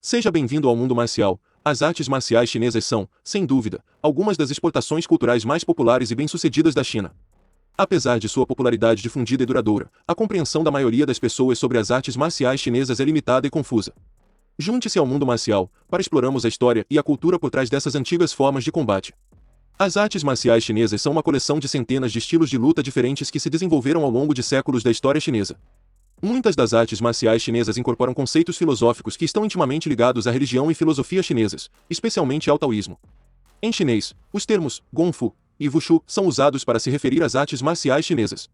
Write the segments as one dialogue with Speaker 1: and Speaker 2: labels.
Speaker 1: Seja bem-vindo ao mundo marcial. As artes marciais chinesas são, sem dúvida, algumas das exportações culturais mais populares e bem-sucedidas da China. Apesar de sua popularidade difundida e duradoura, a compreensão da maioria das pessoas sobre as artes marciais chinesas é limitada e confusa. Junte-se ao mundo marcial, para explorarmos a história e a cultura por trás dessas antigas formas de combate. As artes marciais chinesas são uma coleção de centenas de estilos de luta diferentes que se desenvolveram ao longo de séculos da história chinesa. Muitas das artes marciais chinesas incorporam conceitos filosóficos que estão intimamente ligados à religião e filosofia chinesas, especialmente ao taoísmo. Em chinês, os termos Gong Fu e Wushu são usados para se referir às artes marciais chinesas.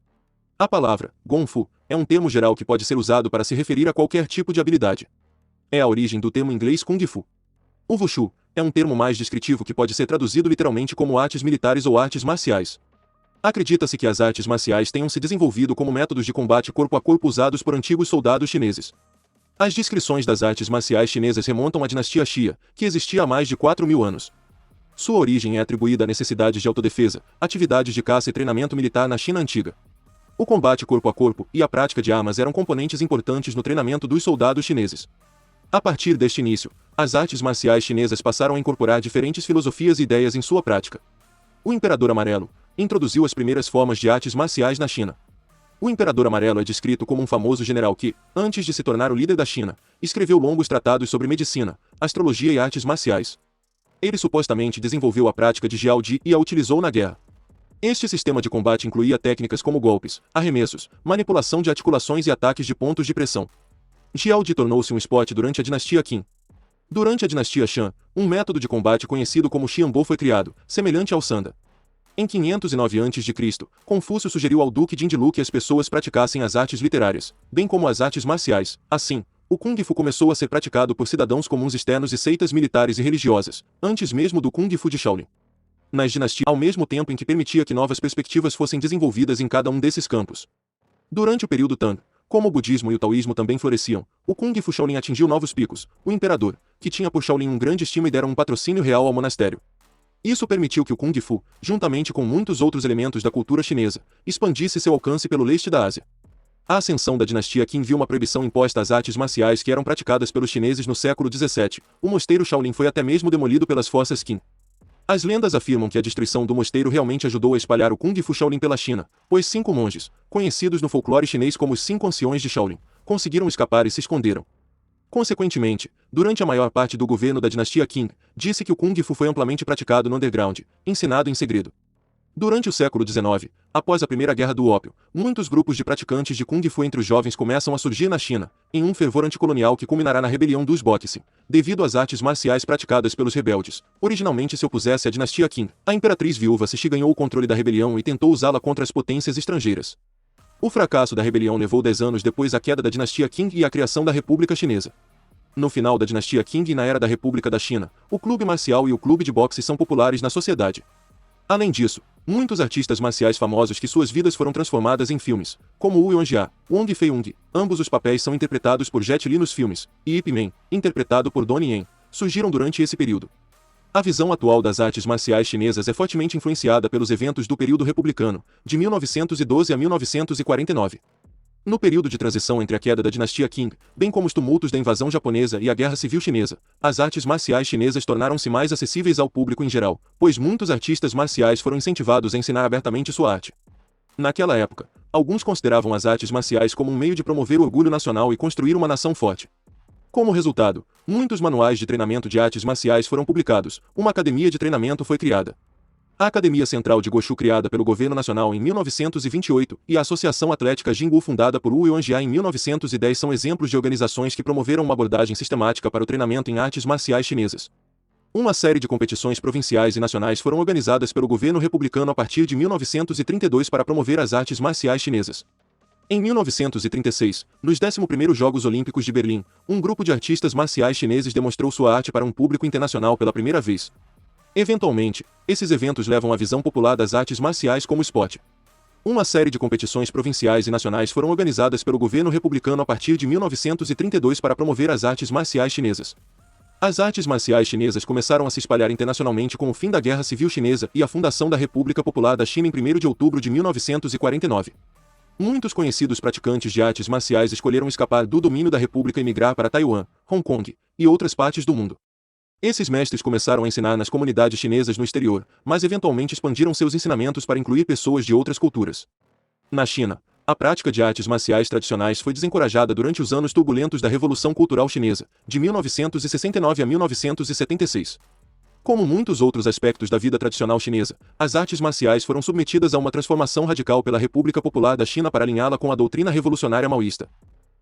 Speaker 1: A palavra Gong Fu é um termo geral que pode ser usado para se referir a qualquer tipo de habilidade. É a origem do termo inglês Kung Fu. O Wushu é um termo mais descritivo que pode ser traduzido literalmente como artes militares ou artes marciais. Acredita-se que as artes marciais tenham se desenvolvido como métodos de combate corpo a corpo usados por antigos soldados chineses. As descrições das artes marciais chinesas remontam à dinastia Xia, que existia há mais de 4.000 anos. Sua origem é atribuída a necessidades de autodefesa, atividades de caça e treinamento militar na China antiga. O combate corpo a corpo e a prática de armas eram componentes importantes no treinamento dos soldados chineses. A partir deste início, as artes marciais chinesas passaram a incorporar diferentes filosofias e ideias em sua prática. O Imperador Amarelo introduziu as primeiras formas de artes marciais na China. O Imperador Amarelo é descrito como um famoso general que, antes de se tornar o líder da China, escreveu longos tratados sobre medicina, astrologia e artes marciais. Ele supostamente desenvolveu a prática de Jiao-Ji e a utilizou na guerra. Este sistema de combate incluía técnicas como golpes, arremessos, manipulação de articulações e ataques de pontos de pressão. Jiao-Ji tornou-se um esporte durante a dinastia Qin. Durante a dinastia Shang, um método de combate conhecido como Xianbo foi criado, semelhante ao Sanda. Em 509 a.C., Confúcio sugeriu ao duque Jindilu que as pessoas praticassem as artes literárias, bem como as artes marciais. Assim, o Kung Fu começou a ser praticado por cidadãos comuns externos e seitas militares e religiosas, antes mesmo do Kung Fu de Shaolin. Nas dinastias, ao mesmo tempo em que permitia que novas perspectivas fossem desenvolvidas em cada um desses campos. Durante o período Tang, como o budismo e o taoísmo também floresciam, o Kung Fu Shaolin atingiu novos picos. O imperador, que tinha por Shaolin um grande estima e dera um patrocínio real ao monastério. Isso permitiu que o Kung Fu, juntamente com muitos outros elementos da cultura chinesa, expandisse seu alcance pelo leste da Ásia. A ascensão da dinastia Qin viu uma proibição imposta às artes marciais que eram praticadas pelos chineses no século XVII. O mosteiro Shaolin foi até mesmo demolido pelas forças Qin. As lendas afirmam que a destruição do mosteiro realmente ajudou a espalhar o Kung Fu Shaolin pela China, pois 5 monges, conhecidos no folclore chinês como os 5 anciões de Shaolin, conseguiram escapar e se esconderam. Consequentemente, durante a maior parte do governo da dinastia Qing, disse que o Kung Fu foi amplamente praticado no underground, ensinado em segredo. Durante o século XIX, após a Primeira Guerra do Ópio, muitos grupos de praticantes de Kung Fu entre os jovens começam a surgir na China, em um fervor anticolonial que culminará na rebelião dos Boxing, devido às artes marciais praticadas pelos rebeldes. Originalmente se opusesse à dinastia Qing, a imperatriz viúva Cixi ganhou o controle da rebelião e tentou usá-la contra as potências estrangeiras. O fracasso da rebelião levou 10 anos depois à queda da dinastia Qing e à criação da República Chinesa. No final da dinastia Qing e na era da República da China, o clube marcial e o clube de boxe são populares na sociedade. Além disso, muitos artistas marciais famosos que suas vidas foram transformadas em filmes, como Wu Yuanjia, Wong Fei-Hung, ambos os papéis são interpretados por Jet Li nos filmes, e Ip Man, interpretado por Donnie Yen, surgiram durante esse período. A visão atual das artes marciais chinesas é fortemente influenciada pelos eventos do período republicano, de 1912 a 1949. No período de transição entre a queda da dinastia Qing, bem como os tumultos da invasão japonesa e a Guerra Civil Chinesa, as artes marciais chinesas tornaram-se mais acessíveis ao público em geral, pois muitos artistas marciais foram incentivados a ensinar abertamente sua arte. Naquela época, alguns consideravam as artes marciais como um meio de promover o orgulho nacional e construir uma nação forte. Como resultado, muitos manuais de treinamento de artes marciais foram publicados, uma academia de treinamento foi criada. A Academia Central de Goshu criada pelo Governo Nacional em 1928 e a Associação Atlética Jingu fundada por Wu Yuanjia em 1910 são exemplos de organizações que promoveram uma abordagem sistemática para o treinamento em artes marciais chinesas. Uma série de competições provinciais e nacionais foram organizadas pelo governo republicano a partir de 1932 para promover as artes marciais chinesas. Em 1936, nos 11º Jogos Olímpicos de Berlim, um grupo de artistas marciais chineses demonstrou sua arte para um público internacional pela primeira vez. Eventualmente, esses eventos levam a visão popular das artes marciais como esporte. Uma série de competições provinciais e nacionais foram organizadas pelo governo republicano a partir de 1932 para promover as artes marciais chinesas. As artes marciais chinesas começaram a se espalhar internacionalmente com o fim da Guerra Civil Chinesa e a fundação da República Popular da China em 1º de outubro de 1949. Muitos conhecidos praticantes de artes marciais escolheram escapar do domínio da República e migrar para Taiwan, Hong Kong e outras partes do mundo. Esses mestres começaram a ensinar nas comunidades chinesas no exterior, mas eventualmente expandiram seus ensinamentos para incluir pessoas de outras culturas. Na China, a prática de artes marciais tradicionais foi desencorajada durante os anos turbulentos da Revolução Cultural Chinesa, de 1969 a 1976. Como muitos outros aspectos da vida tradicional chinesa, as artes marciais foram submetidas a uma transformação radical pela República Popular da China para alinhá-la com a doutrina revolucionária maoísta.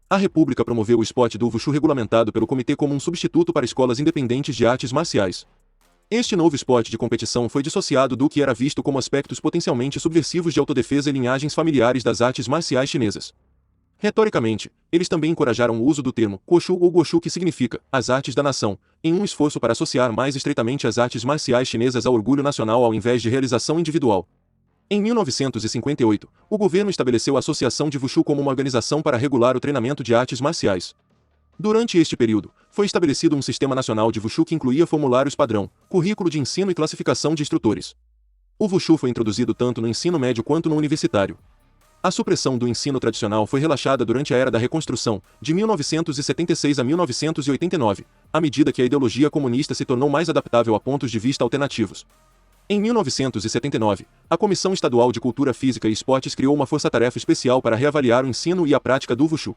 Speaker 1: A República promoveu o esporte do Wushu regulamentado pelo comitê como um substituto para escolas independentes de artes marciais. Este novo esporte de competição foi dissociado do que era visto como aspectos potencialmente subversivos de autodefesa e linhagens familiares das artes marciais chinesas. Retoricamente, eles também encorajaram o uso do termo Koshu ou Goshu, que significa as artes da nação, em um esforço para associar mais estreitamente as artes marciais chinesas ao orgulho nacional ao invés de realização individual. Em 1958, o governo estabeleceu a Associação de Wushu como uma organização para regular o treinamento de artes marciais. Durante este período, foi estabelecido um sistema nacional de Wushu que incluía formulários padrão, currículo de ensino e classificação de instrutores. O Wushu foi introduzido tanto no ensino médio quanto no universitário. A supressão do ensino tradicional foi relaxada durante a Era da Reconstrução, de 1976 a 1989, à medida que a ideologia comunista se tornou mais adaptável a pontos de vista alternativos. Em 1979, a Comissão Estadual de Cultura Física e Esportes criou uma força-tarefa especial para reavaliar o ensino e a prática do Wushu.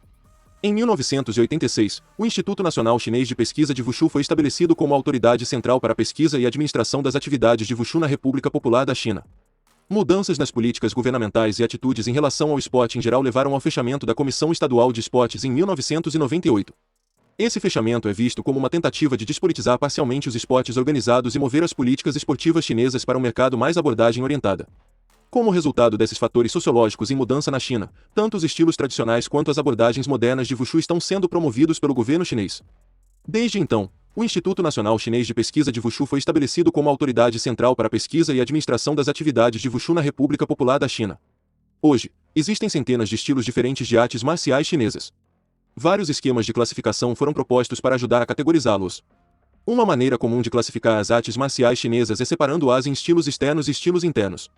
Speaker 1: Em 1986, o Instituto Nacional Chinês de Pesquisa de Wushu foi estabelecido como autoridade central para a pesquisa e administração das atividades de Wushu na República Popular da China. Mudanças nas políticas governamentais e atitudes em relação ao esporte em geral levaram ao fechamento da Comissão Estadual de Esportes em 1998. Esse fechamento é visto como uma tentativa de despolitizar parcialmente os esportes organizados e mover as políticas esportivas chinesas para um mercado mais abordagem orientada. Como resultado desses fatores sociológicos em mudança na China, tanto os estilos tradicionais quanto as abordagens modernas de Wushu estão sendo promovidos pelo governo chinês. Desde então, o Instituto Nacional Chinês de Pesquisa de Wushu foi estabelecido como autoridade central para a pesquisa e administração das atividades de Wushu na República Popular da China. Hoje, existem centenas de estilos diferentes de artes marciais chinesas. Vários esquemas de classificação foram propostos para ajudar a categorizá-los. Uma maneira comum de classificar as artes marciais chinesas é separando-as em estilos externos e estilos internos.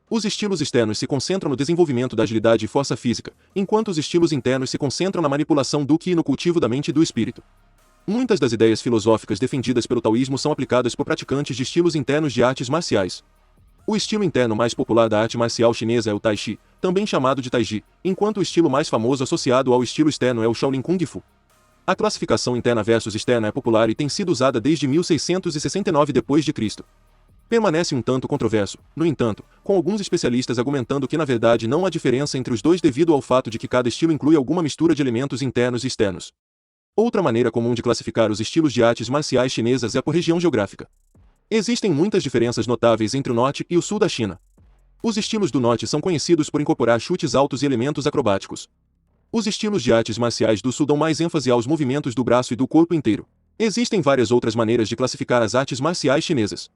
Speaker 1: Os estilos externos se concentram no desenvolvimento da agilidade e força física, enquanto os estilos internos se concentram na manipulação do Qi e no cultivo da mente e do espírito. Muitas das ideias filosóficas defendidas pelo taoísmo são aplicadas por praticantes de estilos internos de artes marciais. O estilo interno mais popular da arte marcial chinesa é o Tai Chi, também chamado de Taiji, enquanto o estilo mais famoso associado ao estilo externo é o Shaolin Kung Fu. A classificação interna versus externa é popular e tem sido usada desde 1669 d.C. Permanece um tanto controverso, no entanto, com alguns especialistas argumentando que na verdade não há diferença entre os dois devido ao fato de que cada estilo inclui alguma mistura de elementos internos e externos. Outra maneira comum de classificar os estilos de artes marciais chinesas é por região geográfica. Existem muitas diferenças notáveis entre o norte e o sul da China. Os estilos do norte são conhecidos por incorporar chutes altos e elementos acrobáticos. Os estilos de artes marciais do sul dão mais ênfase aos movimentos do braço e do corpo inteiro. Existem várias outras maneiras de classificar as artes marciais chinesas.